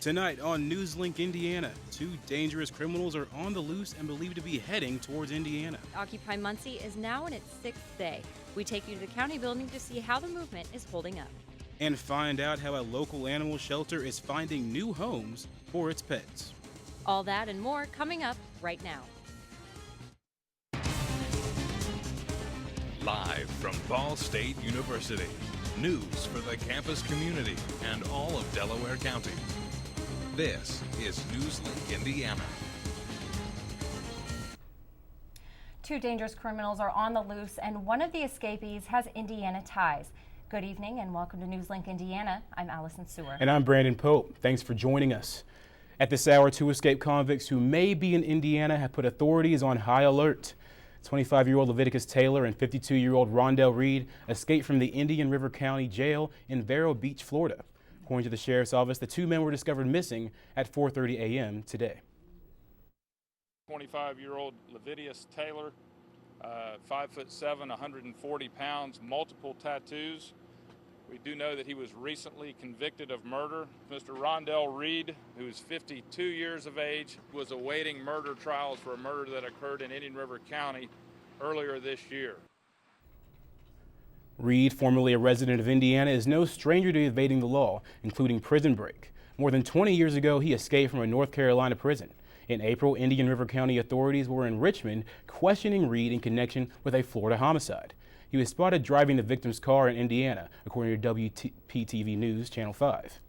Tonight on Newslink, Indiana, two dangerous criminals are on the loose and believed to be heading towards Indiana. Occupy Muncie is now in its 6th day. We take you to the county building to see how the movement is holding up. And find out how a local animal shelter is finding new homes for its pets. All that and more coming up right now. Live from Ball State University, news for the campus community and all of Delaware County. This is Newslink, Indiana. Two dangerous criminals are on the loose, and one of the escapees has Indiana ties. Good evening and welcome to Newslink, Indiana. I'm Allison Sewer. And I'm Brandon Pope. Thanks for joining us. At this hour, two escaped convicts who may be in Indiana have put authorities on high alert. 25-year-old Leviticus Taylor and 52-year-old Rondell Reed escaped from the Indian River County Jail in Vero Beach, Florida. According to the sheriff's office, the two men were discovered missing at 4:30 a.m. today. 25-year-old Leviticus Taylor, 5'7", 140 pounds, multiple tattoos. We do know that he was recently convicted of murder. Mr. Rondell Reed, who is 52 years of age, was awaiting murder trials for a murder that occurred in Indian River County earlier this year. Reed, formerly a resident of Indiana, is no stranger to evading the law, including prison break. More than 20 years ago, he escaped from a North Carolina prison. In April, Indian River County authorities were in Richmond questioning Reed in connection with a Florida homicide. He was spotted driving the victim's car in Indiana, according to WPTV News, Channel 5.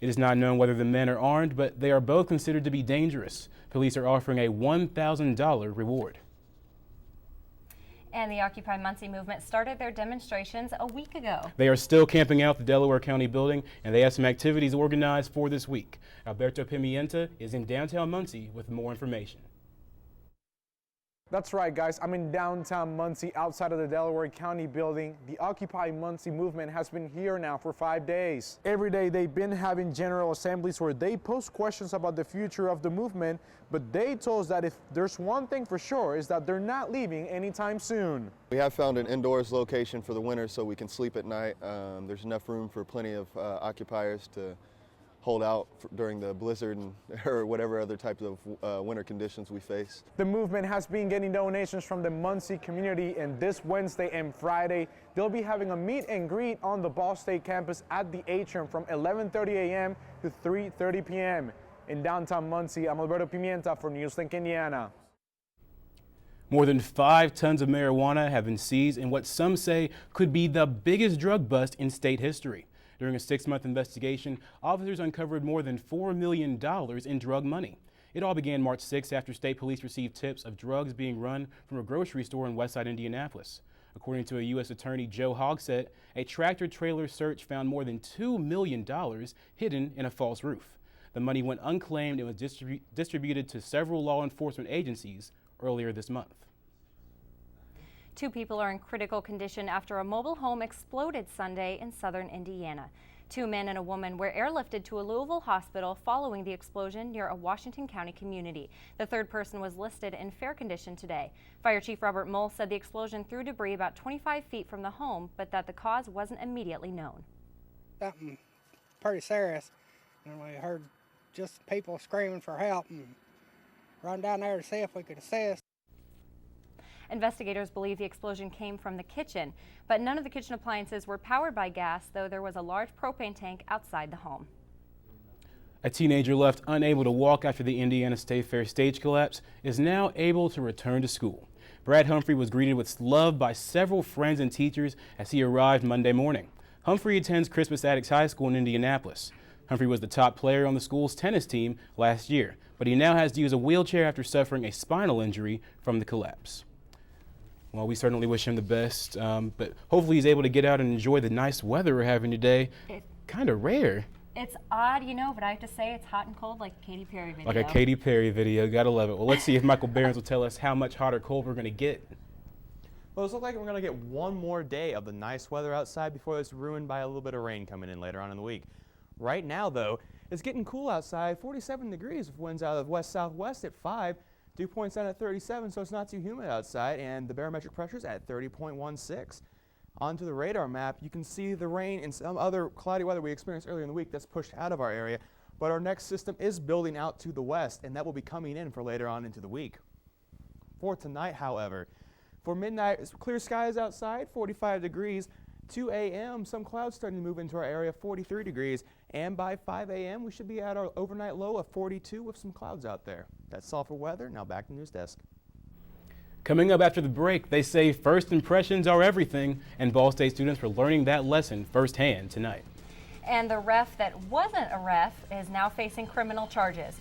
It is not known whether the men are armed, but they are both considered to be dangerous. Police are offering a $1,000 reward. And the Occupy Muncie movement started their demonstrations a week ago. They are still camping out the Delaware County building, and they have some activities organized for this week. Alberto Pimienta is in downtown Muncie with more information. That's right, guys. I'm in downtown Muncie outside of the Delaware County building. The Occupy Muncie movement has been here now for 5 days. Every day they've been having general assemblies where they pose questions about the future of the movement, but they told us that if there's one thing for sure is that they're not leaving anytime soon. We have found an indoors location for the winter so we can sleep at night. There's enough room for plenty of occupiers to hold out during the blizzard or whatever other types of winter conditions we face. The movement has been getting donations from the Muncie community, and this Wednesday and Friday they'll be having a meet and greet on the Ball State campus at the atrium from 11:30 a.m. to 3:30 p.m. In downtown Muncie, I'm Alberto Pimienta for Newslink, Indiana. More than 5 tons of marijuana have been seized in what some say could be the biggest drug bust in state history. During a 6-month investigation, officers uncovered more than $4 million in drug money. It all began March 6 after state police received tips of drugs being run from a grocery store in Westside Indianapolis. According to a U.S. Attorney Joe Hogsett, a tractor-trailer search found more than $2 million hidden in a false roof. The money went unclaimed and was distributed to several law enforcement agencies earlier this month. 2 people are in critical condition after a mobile home exploded Sunday in southern Indiana. 2 men and a woman were airlifted to a Louisville hospital following the explosion near a Washington County community. The 3rd person was listed in fair condition today. Fire Chief Robert Mull said the explosion threw debris about 25 feet from the home, but that the cause wasn't immediately known. Something pretty serious, and we heard just people screaming for help and run down there to see if we could assist. Investigators believe the explosion came from the kitchen, but none of the kitchen appliances were powered by gas, though there was a large propane tank outside the home. A teenager left unable to walk after the Indiana State Fair stage collapse is now able to return to school. Brad Humphrey was greeted with love by several friends and teachers as he arrived Monday morning. Humphrey attends Crispus Attucks High School in Indianapolis. Humphrey was the top player on the school's tennis team last year, but he now has to use a wheelchair after suffering a spinal injury from the collapse. Well, we certainly wish him the best, but hopefully he's able to get out and enjoy the nice weather we're having today. Kind of rare. It's odd, you know, but I have to say it's hot and cold like a Katy Perry video. Like a Katy Perry video. Gotta love it. Well, let's see if Michael Behrens will tell us how much hot or cold we're going to get. Well, it looks like we're going to get one more day of the nice weather outside before it's ruined by a little bit of rain coming in later on in the week. Right now, though, it's getting cool outside, 47 degrees with winds out of west-southwest at 5. Dew point's down at 37, so it's not too humid outside, and the barometric pressure's at 30.16. Onto the radar map, you can see the rain and some other cloudy weather we experienced earlier in the week that's pushed out of our area. but our next system is building out to the west, and that will be coming in for later on into the week. For tonight, however, for midnight, clear skies outside, 45 degrees. 2 a.m., some clouds starting to move into our area, 43 degrees. And by 5 a.m., we should be at our overnight low of 42 with some clouds out there. That's all for weather. Now back to News Desk. Coming up after the break, they say first impressions are everything, and Ball State students were learning that lesson firsthand tonight. And the ref that wasn't a ref is now facing criminal charges.